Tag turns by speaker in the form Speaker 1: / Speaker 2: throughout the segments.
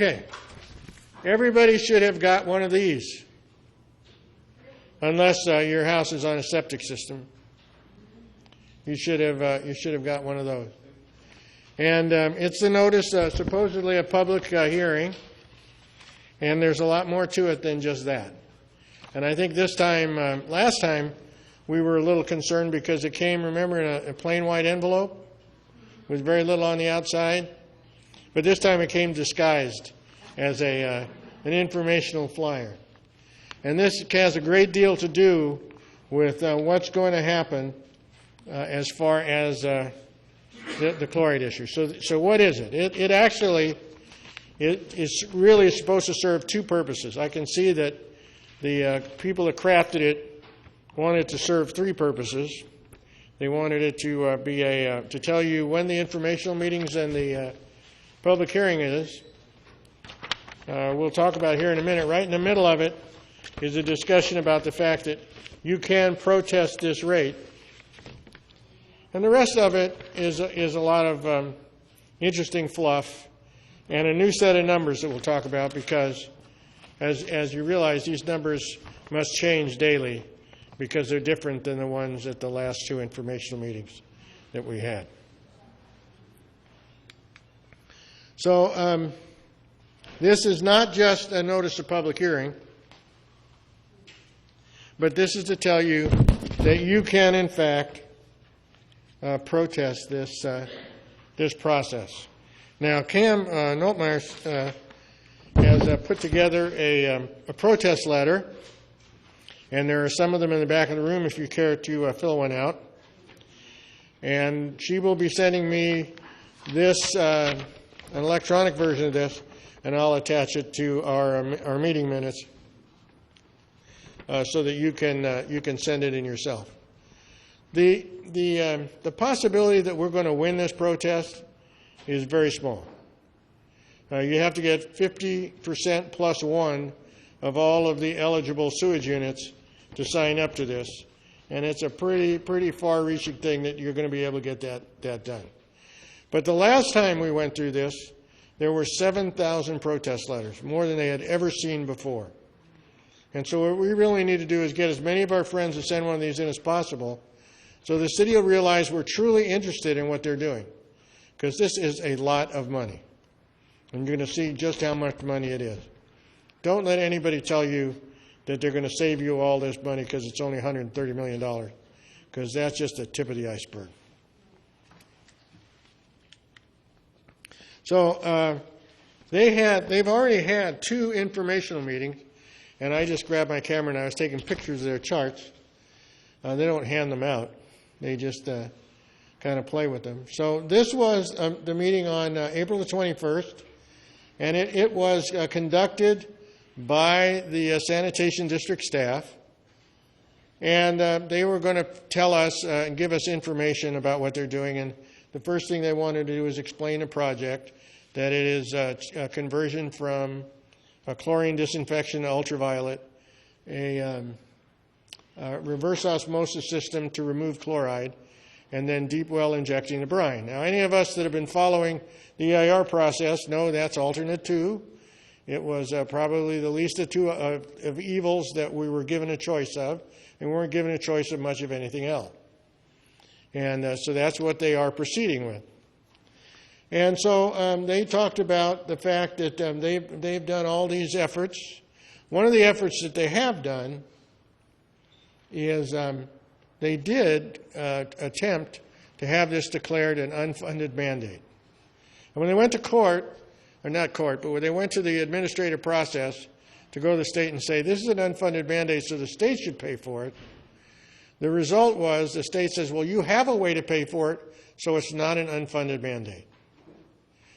Speaker 1: Okay. Everybody should have got one of these, unless your house is on a septic system. You should have got one of those. And it's the notice, supposedly a public hearing, and there's a lot more to it than just that. And I think this time, last time, we were a little concerned because it came, remember, in a plain white envelope with very little on the outside. But this time it came disguised as an informational flyer. And this has a great deal to do with what's going to happen as far as the chloride issue. So what is it? It actually is really supposed to serve two purposes. I can see that the people that crafted it wanted to serve three purposes. They wanted it to be to tell you when the informational meetings and the public hearing is. We'll talk about here in a minute. Right in the middle of it is a discussion about the fact that you can protest this rate. And the rest of it is a lot of interesting fluff and a new set of numbers that we'll talk about because, as you realize, these numbers must change daily because they're different than the ones at the last two informational meetings that we had. So this is not just a notice of public hearing, but this is to tell you that you can, in fact, protest this process. Now, Cam Noltmeyer has put together a protest letter, and there are some of them in the back of the room if you care to fill one out. And she will be sending me this, an electronic version of this, and I'll attach it to our meeting minutes so that you can send it in yourself. The possibility that we're going to win this protest is very small. You have to get 50% plus one of all of the eligible sewage units to sign up to this, and it's a pretty far-reaching thing that you're going to be able to get that done. But the last time we went through this, there were 7,000 protest letters, more than they had ever seen before. And so what we really need to do is get as many of our friends to send one of these in as possible so the city will realize we're truly interested in what they're doing, because this is a lot of money. And you're going to see just how much money it is. Don't let anybody tell you that they're going to save you all this money because it's only $130 million, because that's just the tip of the iceberg. So they've already had two informational meetings, and I just grabbed my camera and I was taking pictures of their charts. They don't hand them out. They just kind of play with them. So this was the meeting on April the 21st, and it was conducted by the sanitation district staff, and they were going to tell us and give us information about what they're doing. And the first thing they wanted to do is explain the project, that it is a conversion from a chlorine disinfection to ultraviolet, a reverse osmosis system to remove chloride, and then deep well injecting the brine. Now, any of us that have been following the EIR process know that's alternate two. It was probably the least of two of evils that we were given a choice of, and we weren't given a choice of much of anything else. And so that's what they are proceeding with. And so they talked about the fact that they've done all these efforts. One of the efforts that they have done is they did attempt to have this declared an unfunded mandate. And when they went to court, or not court, but when they went to the administrative process to go to the state and say, this is an unfunded mandate, so the state should pay for it, the result was the state says, well, you have a way to pay for it, so it's not an unfunded mandate.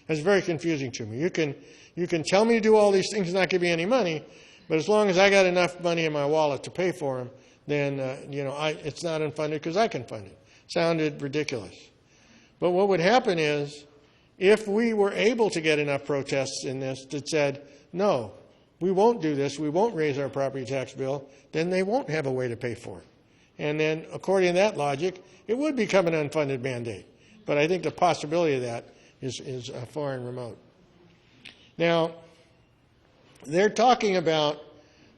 Speaker 1: That's very confusing to me. You can tell me to do all these things and not give me any money, but as long as I got enough money in my wallet to pay for them, then it's not unfunded because I can fund it. Sounded ridiculous. But what would happen is, if we were able to get enough protests in this that said, no, we won't do this, we won't raise our property tax bill, then they won't have a way to pay for it. And then, according to that logic, it would become an unfunded mandate. But I think the possibility of that is far and remote. Now, they're talking about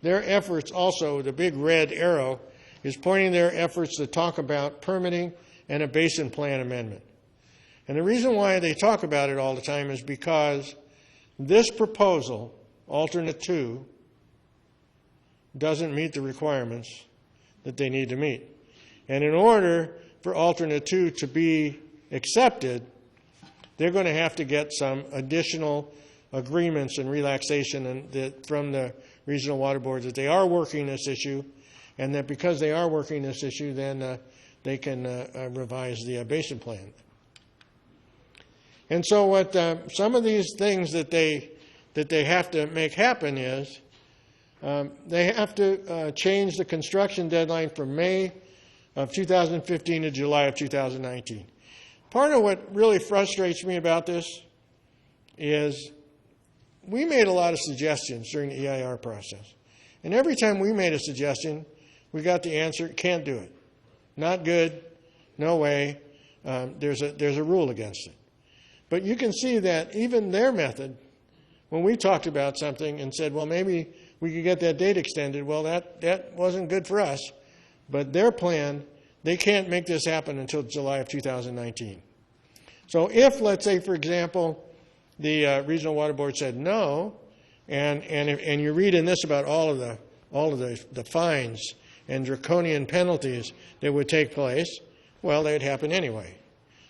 Speaker 1: their efforts also. The big red arrow is pointing their efforts to talk about permitting and a basin plan amendment. And the reason why they talk about it all the time is because this proposal, alternate 2, doesn't meet the requirements that they need to meet. And in order for alternate 2 to be accepted, they're going to have to get some additional agreements and relaxation from the regional water boards that they are working this issue, and that because they are working this issue, then they can revise the basin plan. And so what some of these things that they have to make happen is they have to change the construction deadline from May of 2015 to July of 2019. Part of what really frustrates me about this is we made a lot of suggestions during the EIR process. And every time we made a suggestion, we got the answer, can't do it. Not good, no way, there's a rule against it. But you can see that even their method, when we talked about something and said, well, maybe we could get that date extended, well, that wasn't good for us. But their plan, they can't make this happen until July of 2019. So if, let's say, for example, the regional water board said no, and you read in this about all of the fines and draconian penalties that would take place, well, they'd happen anyway.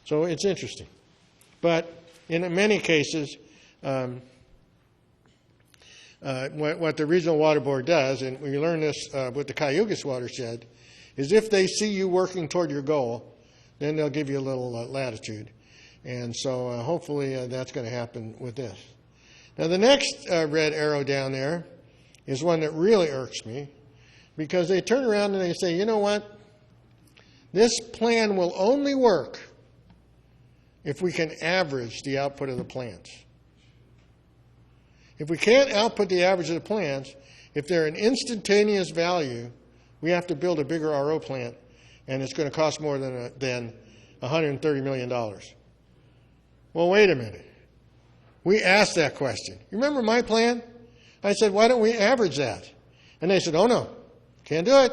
Speaker 1: So it's interesting. But in many cases, what the regional water board does, and we learned this with the Cayugas watershed, is if they see you working toward your goal, then they'll give you a little latitude. And so hopefully that's going to happen with this. Now the next red arrow down there is one that really irks me, because they turn around and they say, you know what, this plan will only work if we can average the output of the plants. If we can't output the average of the plants, if they're an instantaneous value, we have to build a bigger RO plant, and it's going to cost more than $130 million. Well, wait a minute. We asked that question. You remember my plan? I said, why don't we average that? And they said, oh, no, can't do it.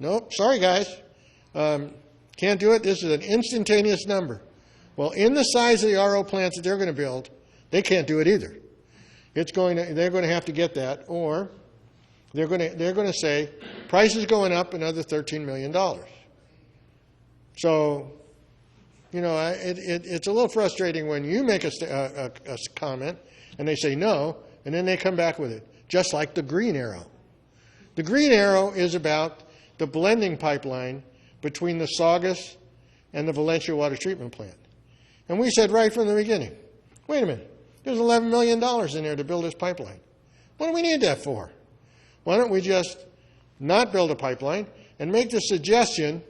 Speaker 1: Nope, sorry, guys. Can't do it. This is an instantaneous number. Well, in the size of the RO plants that they're going to build, they can't do it either. They're going to have to get that, or they're going to say, price is going up another $13 million. So, you know, it's a little frustrating when you make a comment and they say no, and then they come back with it, just like the green arrow. The green arrow is about the blending pipeline between the Saugus and the Valencia water treatment plant. And we said right from the beginning, wait a minute, there's $11 million in there to build this pipeline. What do we need that for? Why don't we just not build a pipeline and make the suggestion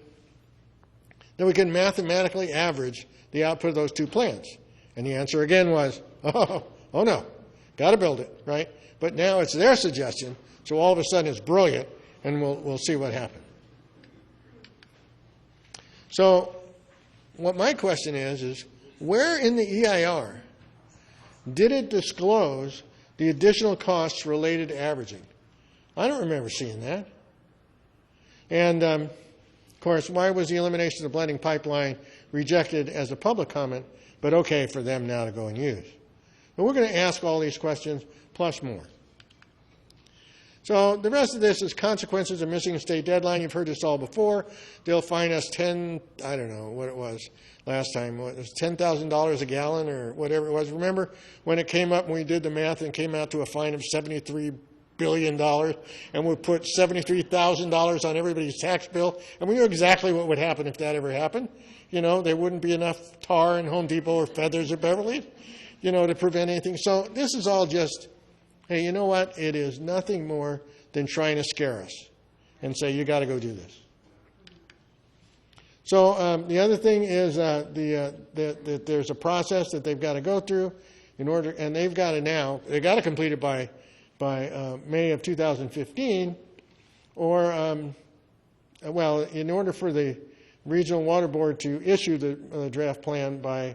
Speaker 1: that we can mathematically average the output of those two plants? And the answer again was, oh no, got to build it, right? But now it's their suggestion, so all of a sudden it's brilliant, and we'll see what happens. So what my question is where in the EIR did it disclose the additional costs related to averaging? I don't remember seeing that. And, of course, why was the elimination of the blending pipeline rejected as a public comment, but okay for them now to go and use? But we're going to ask all these questions, plus more. So the rest of this is consequences of missing a state deadline. You've heard this all before. They'll fine us I don't know what it was last time. It was $10,000 a gallon or whatever it was. Remember when it came up and we did the math and came out to a fine of $73 billion, and we put $73,000 on everybody's tax bill, and we knew exactly what would happen if that ever happened. You know, there wouldn't be enough tar in Home Depot or feathers at Beverly, you know, to prevent anything. So this is all just, hey, you know what? It is nothing more than trying to scare us and say, you got to go do this. So the other thing is that there's a process that they've got to go through in order, and they've got to complete it by May of 2015, or, well, in order for the Regional Water Board to issue the draft plan by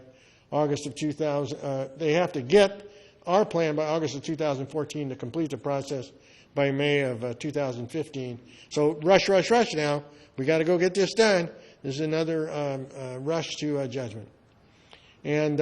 Speaker 1: August of 2000, they have to get our plan by August of 2014 to complete the process by May of 2015. So rush now. We got to go get this done. This is another rush to judgment. And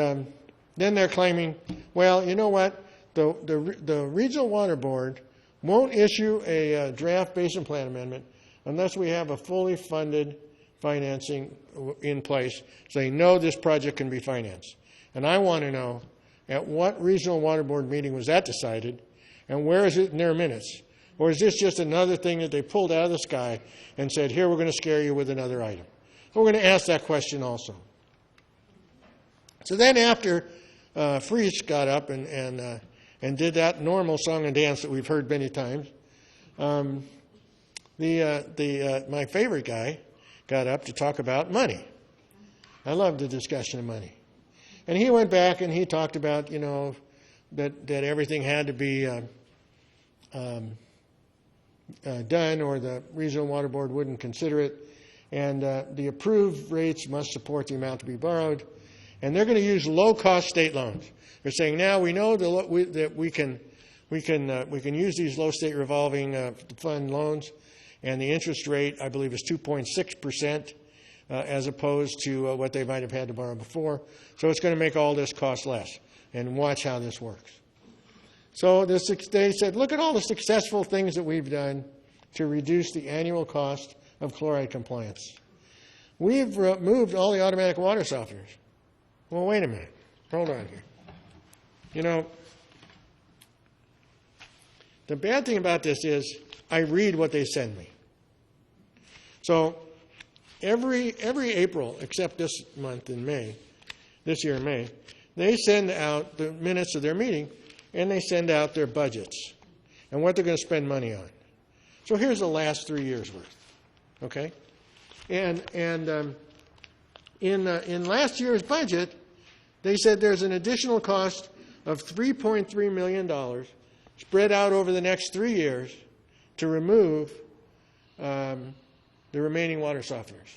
Speaker 1: then they're claiming, well, you know what? The Regional Water Board won't issue a draft basin plan amendment unless we have a fully funded financing in place so they know this project can be financed. And I want to know at what Regional Water Board meeting was that decided, and where is it in their minutes? Or is this just another thing that they pulled out of the sky and said, here, we're going to scare you with another item? We're going to ask that question also. So then after Freeze got up and did that normal song and dance that we've heard many times, my favorite guy got up to talk about money. I love the discussion of money. And he went back and he talked about, you know, that everything had to be done or the Regional Water Board wouldn't consider it. And the approved rates must support the amount to be borrowed. And they're going to use low-cost state loans. They're saying now we know that we can use these low state revolving fund loans, and the interest rate, I believe, is 2.6%. As opposed to what they might have had to borrow before. So it's going to make all this cost less. And watch how this works. So they said, look at all the successful things that we've done to reduce the annual cost of chloride compliance. We've removed all the automatic water softeners. Well, wait a minute. Hold on here. You know, the bad thing about this is I read what they send me. So every April, except this month in May, this year in May, they send out the minutes of their meeting, and they send out their budgets and what they're going to spend money on. So here's the last 3 years' worth, okay? And in last year's budget, they said there's an additional cost of $3.3 million spread out over the next 3 years to remove the remaining water softeners.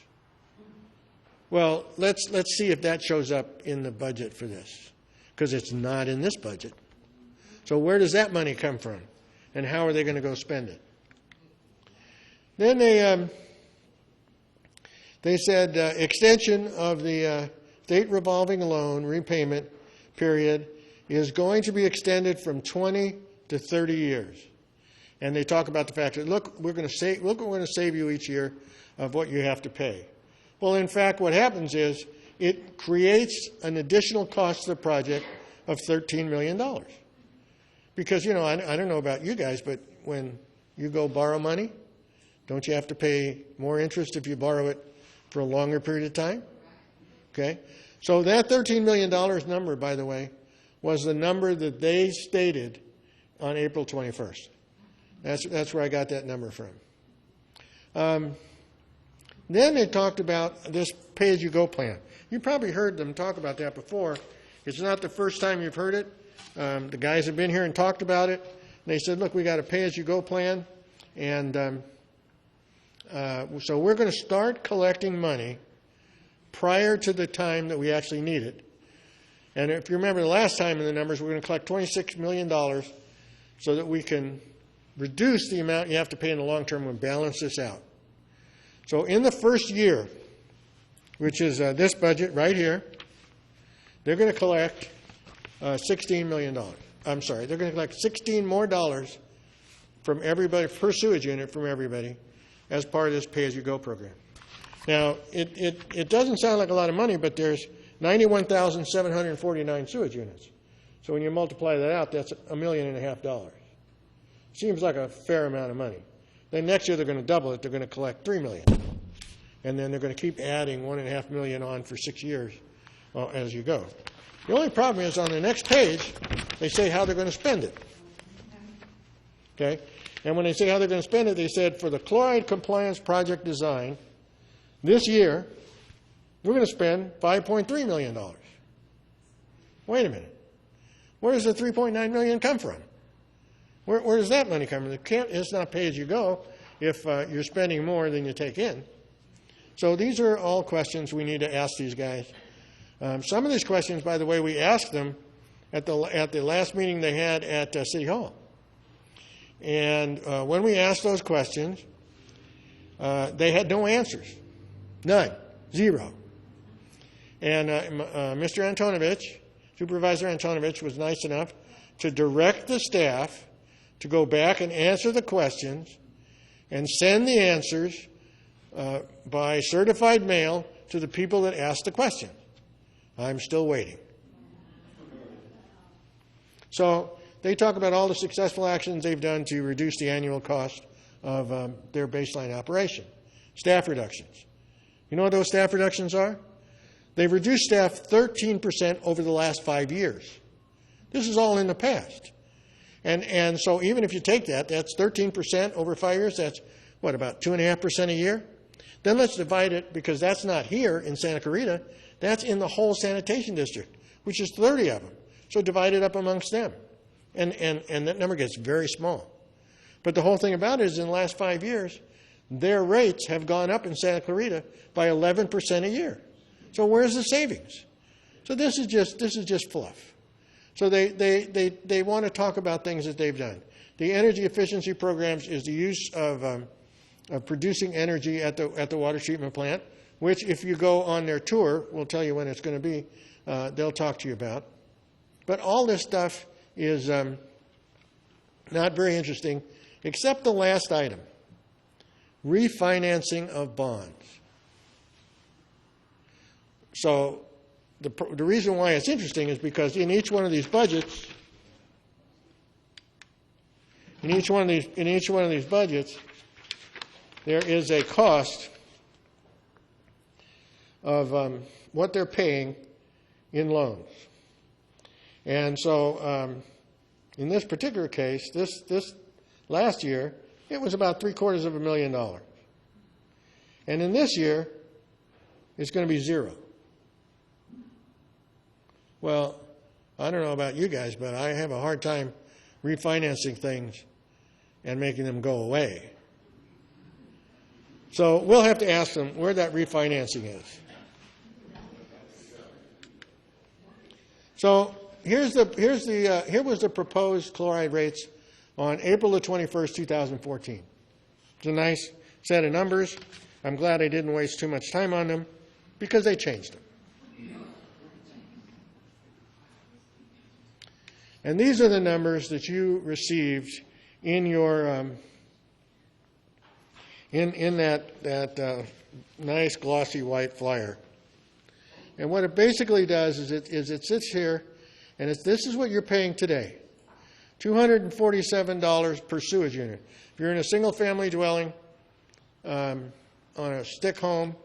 Speaker 1: Well, let's see if that shows up in the budget for this, because it's not in this budget. So where does that money come from, and how are they going to go spend it? Then they said extension of the state revolving loan repayment period is going to be extended from 20 to 30 years. And they talk about the fact that, look what we're going to save you each year of what you have to pay. Well, in fact, what happens is it creates an additional cost to the project of $13 million. Because, you know, I don't know about you guys, but when you go borrow money, don't you have to pay more interest if you borrow it for a longer period of time? Okay? So that $13 million number, by the way, was the number that they stated on April 21st. That's where I got that number from. Then they talked about this pay-as-you-go plan. You probably heard them talk about that before. It's not the first time you've heard it. The guys have been here and talked about it. They said, look, we got a pay-as-you-go plan, and so we're going to start collecting money prior to the time that we actually need it. And if you remember the last time in the numbers, we're going to collect $26 million so that we can reduce the amount you have to pay in the long term and balance this out. So in the first year, which is this budget right here, they're going to collect $16 million. I'm sorry, they're going to collect $16 more from everybody, per sewage unit from everybody, as part of this pay-as-you-go program. Now, it doesn't sound like a lot of money, but there's 91,749 sewage units. So when you multiply that out, that's $1.5 million. Seems like a fair amount of money. Then next year they're going to double it. They're going to collect $3 million. And then they're going to keep adding $1.5 million on for 6 years as you go. The only problem is on the next page, they say how they're going to spend it. Okay? And when they say how they're going to spend it, they said for the chloride compliance project design, this year, we're going to spend $5.3 million. Wait a minute. Where does the $3.9 million come from? Where does that money come from? It's not pay as you go if you're spending more than you take in. So these are all questions we need to ask these guys. Some of these questions, by the way, we asked them at the last meeting they had at City Hall. And when we asked those questions, they had no answers. None. Zero. And Mr. Antonovich, Supervisor Antonovich, was nice enough to direct the staff to go back and answer the questions and send the answers by certified mail to the people that asked the question. I'm still waiting. So they talk about all the successful actions they've done to reduce the annual cost of their baseline operation. Staff reductions. You know what those staff reductions are? They've reduced staff 13% over the last 5 years. This is all in the past. And so even if you take that, that's 13% over 5 years. That's, what, about 2.5% a year? Then let's divide it, because that's not here in Santa Clarita. That's in the whole sanitation district, which is 30 of them. So divide it up amongst them. And that number gets very small. But the whole thing about it is in the last 5 years, their rates have gone up in Santa Clarita by 11% a year. So where's the savings? So this is just fluff. So they want to talk about things that they've done. The energy efficiency programs is the use of producing energy at the water treatment plant, which if you go on their tour, we'll tell you when it's going to be, they'll talk to you about. But all this stuff is not very interesting, except the last item, refinancing of bonds. So the reason why it's interesting is because in each one of these budgets, there is a cost of what they're paying in loans. And so in this particular case, this last year, it was about $750,000. And in this year, it's going to be zero. Well, I don't know about you guys, but I have a hard time refinancing things and making them go away. So we'll have to ask them where that refinancing is. So here was the proposed chloride rates on April the 21st, 2014. It's a nice set of numbers. I'm glad I didn't waste too much time on them because they changed them. And these are the numbers that you received in your in that nice glossy white flyer. And what it basically does is it sits here, and this is what you're paying today: $247 per sewage unit. If you're in a single-family dwelling on a stick home,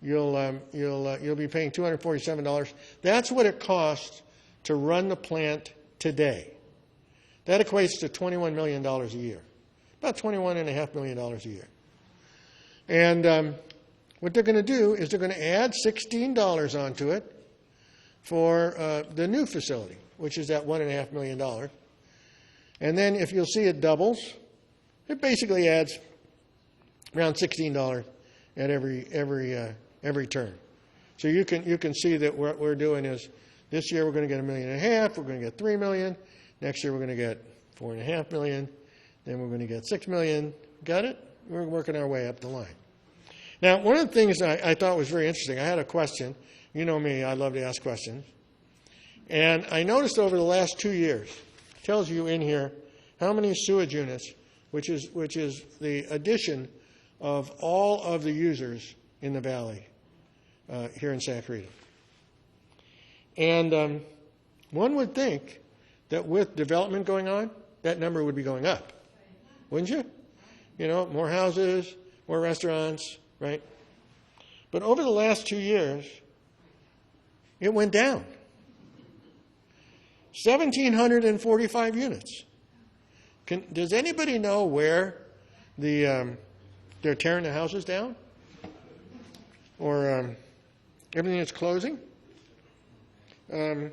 Speaker 1: you'll be paying $247. That's what it costs to run the plant today. That equates to $21 million a year, about $21.5 million a year. And what they're going to do is they're going to add $16 onto it for the new facility, which is at $1.5 million. And then if you'll see it doubles, it basically adds around $16 at every turn. So you can see that what we're doing is this year we're going to get $1.5 million, we're going to get $3 million, next year we're going to get $4.5 million, then we're going to get $6 million. Got it? We're working our way up the line. Now, one of the things I thought was very interesting, I had a question. You know me, I love to ask questions. And I noticed over the last 2 years, it tells you in here how many sewage units, which is the addition of all of the users in the valley here in Santa Clarita. And one would think that with development going on, that number would be going up, wouldn't you? You know, more houses, more restaurants, right? But over the last 2 years, it went down. 1,745 units. Does anybody know where they're tearing the houses down? Or everything is closing? The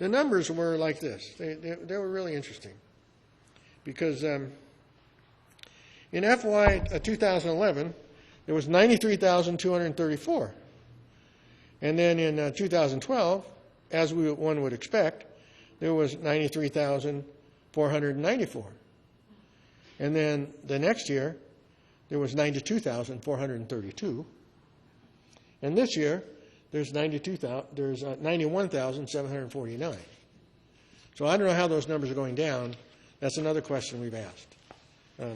Speaker 1: numbers were like this. They were really interesting. Because in FY 2011, there was 93,234. And then in 2012, as one would expect, there was 93,494. And then the next year, there was 92,432. And this year, there's 91,749. So I don't know how those numbers are going down. That's another question we've asked.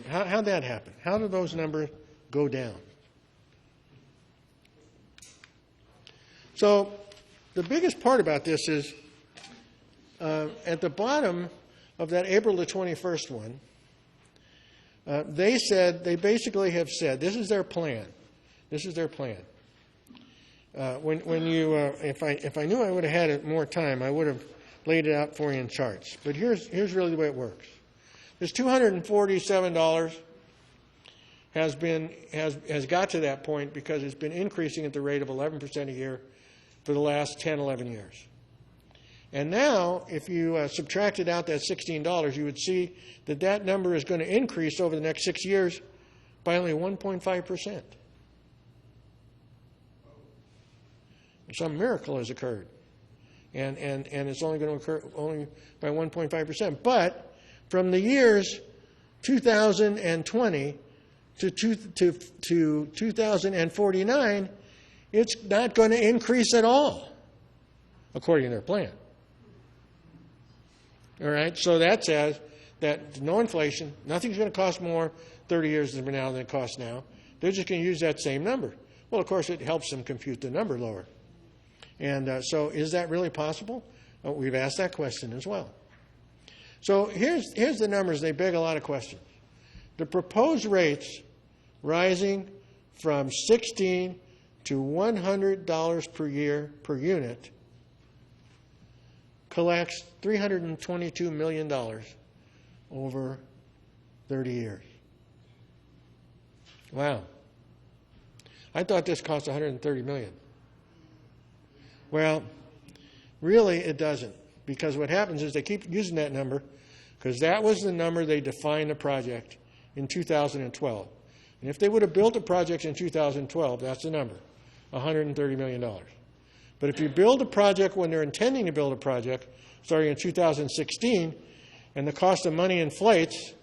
Speaker 1: How'd that happen? How do those numbers go down? So the biggest part about this is at the bottom of that April the 21st one, they basically have said, this is their plan. This is their plan. If I knew I would have had more time, I would have laid it out for you in charts. But here's really the way it works. This $247 has got to that point because it's been increasing at the rate of 11% a year for the last 10, 11 years. And now, if you subtracted out that $16, you would see that that number is going to increase over the next 6 years by only 1.5%. Some miracle has occurred. And it's only going to occur only by 1.5%. But from the years 2020 to 2049, it's not going to increase at all, according to their plan. All right, so that says that no inflation, nothing's going to cost more 30 years from now than it costs now. They're just going to use that same number. Well, of course, it helps them compute the number lower. And so is that really possible? We've asked that question as well. So here's the numbers. They beg a lot of questions. The proposed rates rising from $16 to $100 per year per unit collects $322 million over 30 years. Wow. I thought this cost $130 million. Well, really it doesn't, because what happens is they keep using that number because that was the number they defined the project in 2012. And if they would have built the projects in 2012, that's the number, $130 million. But if you build a project when they're intending to build a project, starting in 2016, and the cost of money inflates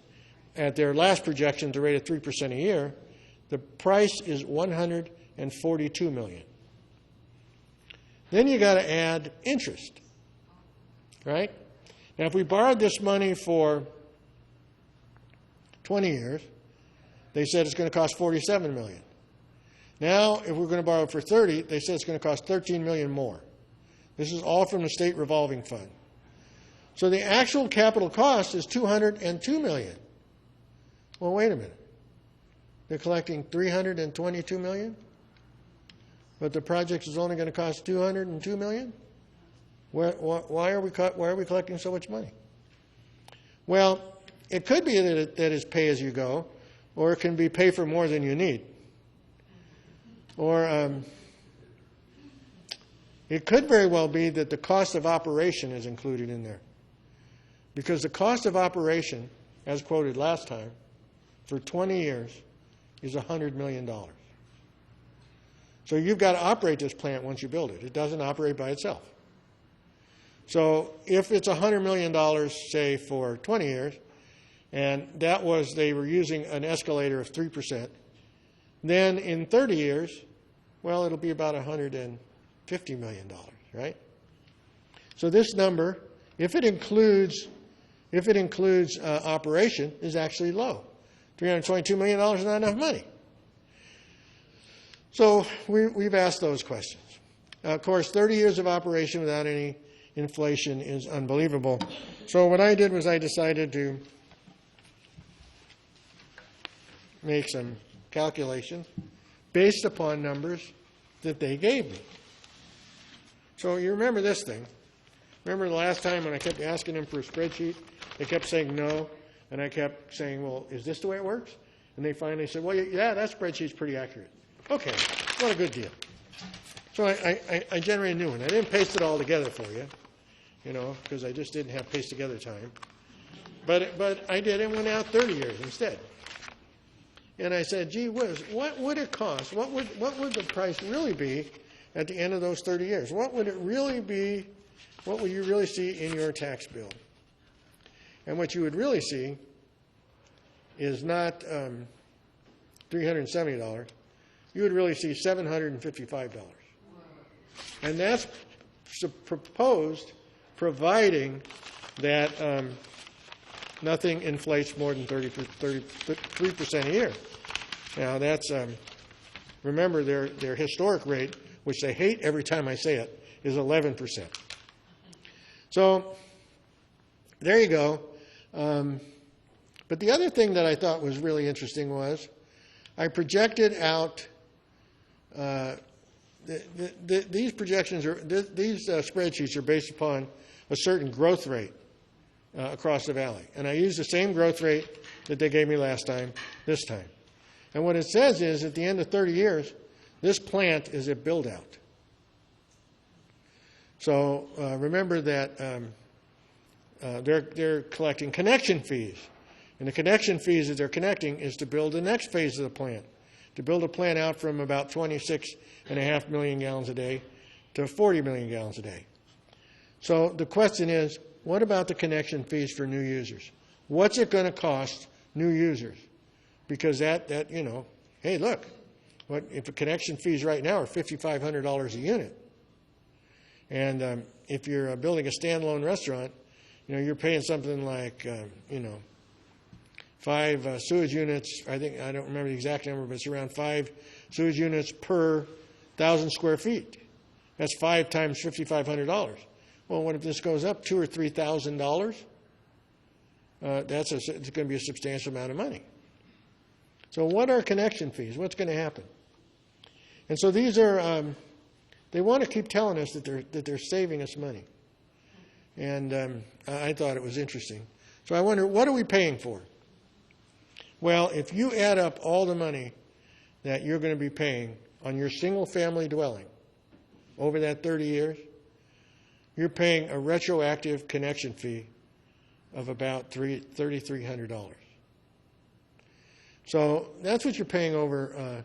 Speaker 1: at their last projection at the rate of 3% a year, the price is $142 million. Then you got to add interest, right? Now, if we borrowed this money for 20 years, they said it's going to cost $47 million. Now, if we're going to borrow for 30, they said it's going to cost $13 million more. This is all from the state revolving fund. So the actual capital cost is $202 million. Well, wait a minute. They're collecting $322 million? But the project is only going to cost $202 million? Why are we collecting so much money? Well, it could be that it's pay as you go, or it can be pay for more than you need. Or it could very well be that the cost of operation is included in there. Because the cost of operation, as quoted last time, for 20 years is $100 million. So you've got to operate this plant once you build it. It doesn't operate by itself. So if it's $100 million, say, for 20 years, and they were using an escalator of 3%, then in 30 years, well, it'll be about $150 million, right? So this number, if it includes operation, is actually low. $322 million is not enough money. So we've asked those questions. Of course, 30 years of operation without any inflation is unbelievable. So what I did was I decided to make some calculations based upon numbers that they gave me. So you remember this thing. Remember the last time when I kept asking them for a spreadsheet? They kept saying no, and I kept saying, well, is this the way it works? And they finally said, well, yeah, that spreadsheet's pretty accurate. Okay, what a good deal. So I generated a new one. I didn't paste it all together for you, because I just didn't have paste together time. But I did. It went out 30 years instead. And I said, gee whiz, what would it cost? What would the price really be at the end of those 30 years? What would it really be? What would you really see in your tax bill? And what you would really see is not $370. You would really see $755. And that's proposed, providing that nothing inflates more than 33% a year. Now, that's, remember, their historic rate, which they hate every time I say it, is 11%. So there you go. But the other thing that I thought was really interesting was I projected out these projections are these spreadsheets are based upon a certain growth rate across the valley, and I used the same growth rate that they gave me last time this time. And what it says is at the end of 30 years, this plant is a build out. So remember that they're collecting connection fees. And the connection fees that they're connecting is to build the next phase of the plant, to build a plant out from about 26.5 million gallons a day to 40 million gallons a day. So the question is, what about the connection fees for new users? What's it going to cost new users? Because that you know, hey, look, if the connection fees right now are $5,500 a unit, and if you're building a standalone restaurant, you know, you're paying something like, you know, 5 sewage units. I don't remember the exact number, but it's around 5 sewage units per 1,000 square feet. That's 5 times $5,500. Well, what if this goes up $2,000 or $3,000? It's going to be a substantial amount of money. So what are connection fees? What's going to happen? And so these are, they want to keep telling us that they're saving us money. And I thought it was interesting. So I wonder, what are we paying for? Well, if you add up all the money that you're going to be paying on your single-family dwelling over that 30 years, you're paying a retroactive connection fee of about $3,300. So that's what you're paying over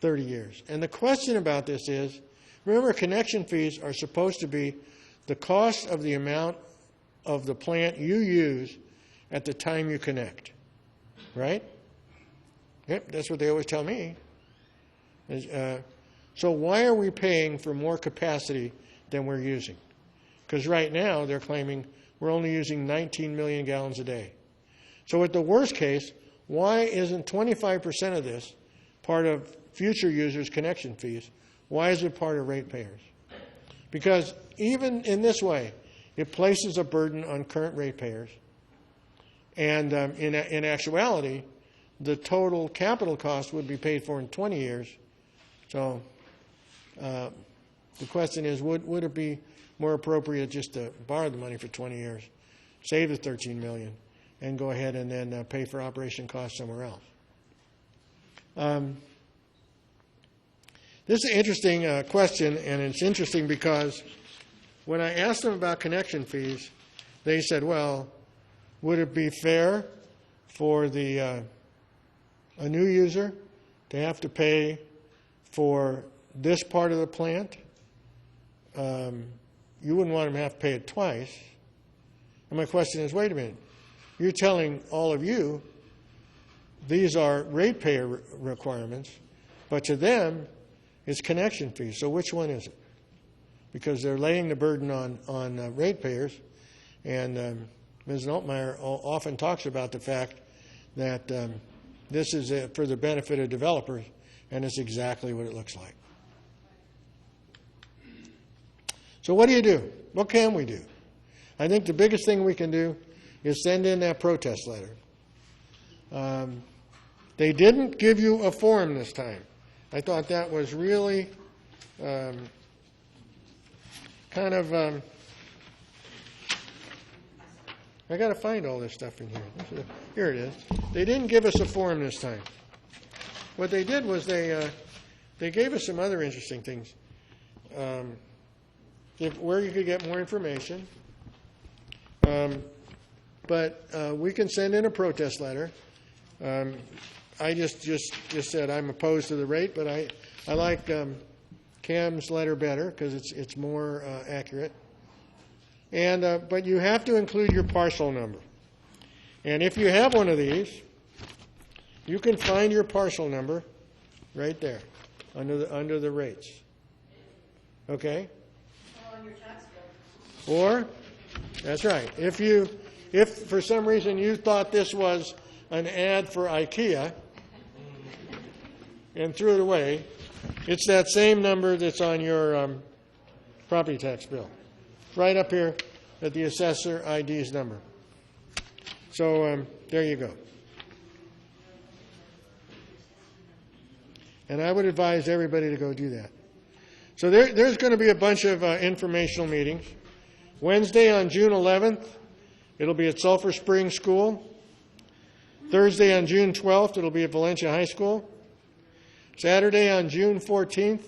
Speaker 1: 30 years. And the question about this is, remember, connection fees are supposed to be the cost of the amount of the plant you use at the time you connect. Right? Yep, that's what they always tell me. So why are we paying for more capacity than we're using? Because right now they're claiming we're only using 19 million gallons a day. So at the worst case, why isn't 25% of this part of future users' connection fees? Why is it part of ratepayers? Because even in this way, it places a burden on current ratepayers. And in actuality, the total capital cost would be paid for in 20 years. So the question is, would it be more appropriate just to borrow the money for 20 years, save the $13 million, and go ahead and then pay for operation costs somewhere else? This is an interesting question, and it's interesting because when I asked them about connection fees, they said, well, would it be fair for a new user to have to pay for this part of the plant? You wouldn't want them to have to pay it twice. And my question is, wait a minute. You're telling all of you these are ratepayer requirements, but to them it's connection fees. So which one is it? Because they're laying the burden on ratepayers, and Ms. Altmaier often talks about the fact that this is for the benefit of developers, and it's exactly what it looks like. So what do you do? What can we do? I think the biggest thing we can do is send in that protest letter. They didn't give you a form this time. I thought that was really kind of... I got to find all this stuff in here. Here it is. They didn't give us a form this time. What they did was they gave us some other interesting things. Where you could get more information. But we can send in a protest letter. I just said I'm opposed to the rate, but I like Cam's letter better because it's more accurate. And but you have to include your parcel number. And if you have one of these, you can find your parcel number right there under the rates. Okay?
Speaker 2: Or on your tax bill.
Speaker 1: Or, that's right. If for some reason you thought this was an ad for IKEA and threw it away, it's that same number that's on your property tax bill. Right up here at the assessor ID's number. So there you go. And I would advise everybody to go do that. So there's going to be a bunch of informational meetings. Wednesday on June 11th, it'll be at Sulphur Springs School. Thursday on June 12th, it'll be at Valencia High School. Saturday on June 14th,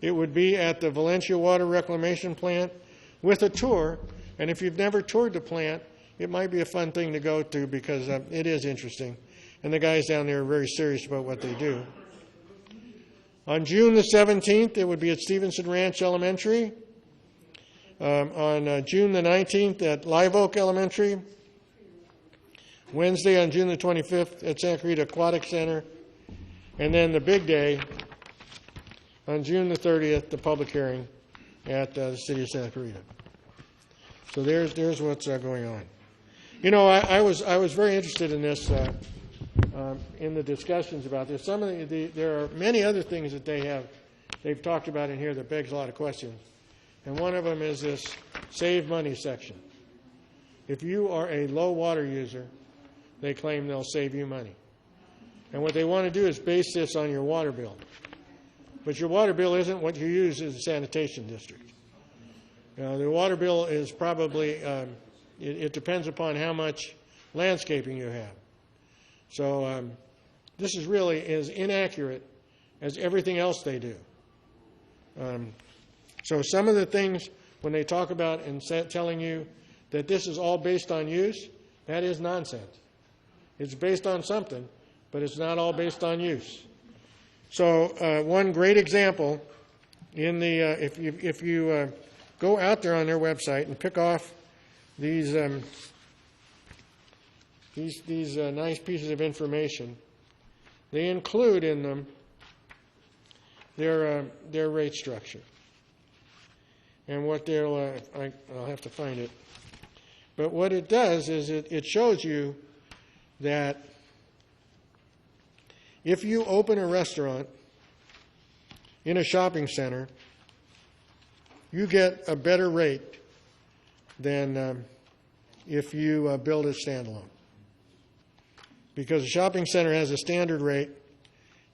Speaker 1: it would be at the Valencia Water Reclamation Plant with a tour. And if you've never toured the plant, it might be a fun thing to go to because it is interesting. And the guys down there are very serious about what they do. On June the 17th, it would be at Stevenson Ranch Elementary. On June the 19th at Live Oak Elementary. Wednesday on June the 25th at Santa Clarita Aquatic Center. And then the big day on June the 30th, the public hearing at the city of Santa Clarita. So there's what's going on. You know, I was very interested in this, in the discussions about this. There are many other things that they've talked about in here that begs a lot of questions. And one of them is this save money section. If you are a low water user, they claim they'll save you money. And what they want to do is base this on your water bill. But your water bill isn't what you use as a sanitation district. The water bill is probably, it depends upon how much landscaping you have. So this is really as inaccurate as everything else they do. So some of the things, when they talk about and telling you that this is all based on use, that is nonsense. It's based on something, but it's not all based on use. So one great example in the if you go out there on their website and pick off these nice pieces of information, they include in them their rate structure. And what I'll have to find it. But what it does is it shows you that if you open a restaurant in a shopping center, you get a better rate than if you build it standalone. Because a shopping center has a standard rate,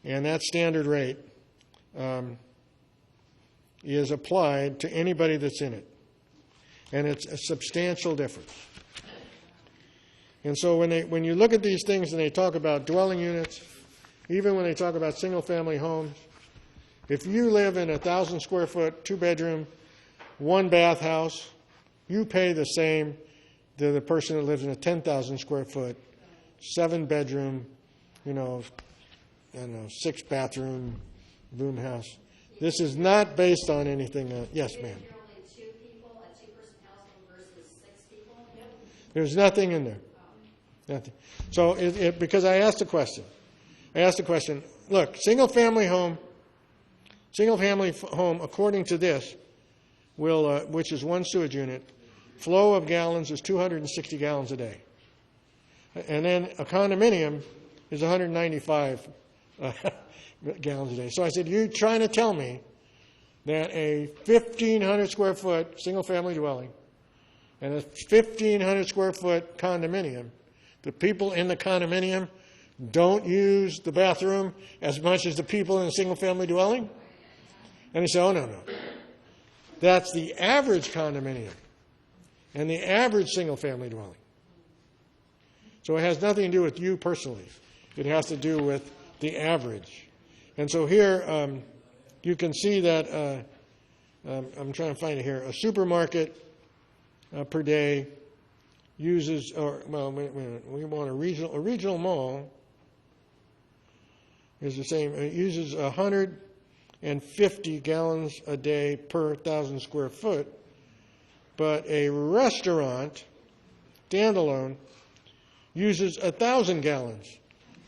Speaker 1: and that standard rate is applied to anybody that's in it. And it's a substantial difference. And so when you look at these things and they talk about dwelling units, even when they talk about single-family homes, if you live in a 1,000 square foot, 2-bedroom, 1-bath house, you pay the same to the person that lives in a 10,000 square foot, 7-bedroom, 6-bathroom boom house. This is not based on anything. Yes, ma'am.
Speaker 2: If you're only 2 people, a 2-person household versus 6 people? Yep.
Speaker 1: There's nothing in there. Nothing. So because I asked a question. Look, single-family home, according to this, will which is 1 sewage unit, flow of gallons is 260 gallons a day. And then a condominium is 195 gallons a day. So I said, you're trying to tell me that a 1,500 square foot single-family dwelling and a 1,500 square foot condominium, the people in the condominium don't use the bathroom as much as the people in a single-family dwelling? And he said, oh, no. That's the average condominium and the average single-family dwelling. So it has nothing to do with you personally. It has to do with the average. And so here you can see that, I'm trying to find it here, a supermarket per day uses, we want a regional mall is the same. It uses 100 250 gallons a day per 1,000 square foot, but a restaurant, standalone, uses 1,000 gallons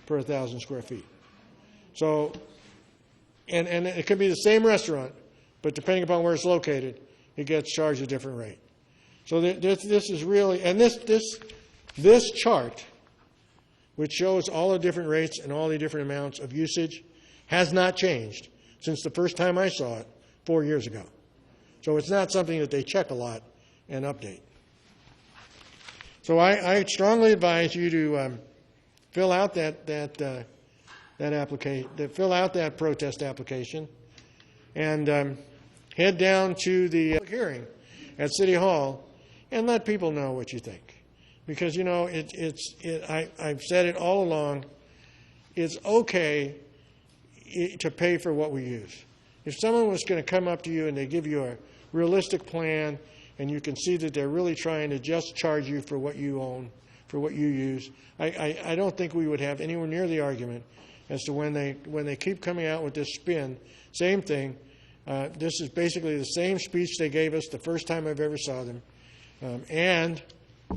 Speaker 1: per 1,000 square feet. So, and it could be the same restaurant, but depending upon where it's located, it gets charged a different rate. So this is really, and this chart, which shows all the different rates and all the different amounts of usage, has not changed since the first time I saw it 4 years ago. So it's not something that they check a lot and update. So I strongly advise you to fill out that application, fill out that protest application, and head down to the hearing at City Hall and let people know what you think. Because, you know, I've said it all along, it's okay to pay for what we use. If someone was going to come up to you and they give you a realistic plan and you can see that they're really trying to just charge you for what you own, for what you use, I don't think we would have anywhere near the argument as to when they keep coming out with this spin. Same thing. This is basically the same speech they gave us the first time I've ever saw them. And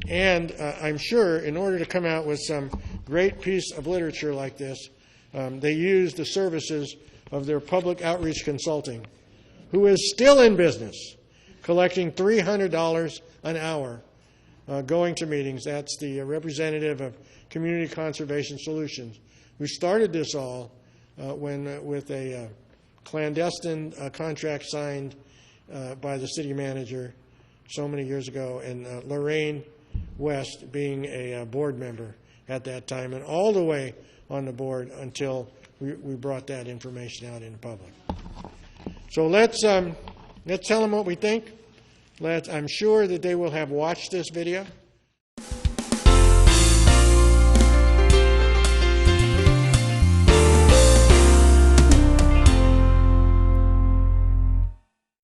Speaker 1: I'm sure in order to come out with some great piece of literature like this, they use the services of their public outreach consulting, who is still in business, collecting $300 an hour going to meetings. That's the representative of Community Conservation Solutions, who started this all with a clandestine contract signed by the city manager so many years ago, and Lorraine West being a board member at that time, and all the way on the board until we brought that information out in public. So let's tell them what we think. I'm sure that they will have watched this video.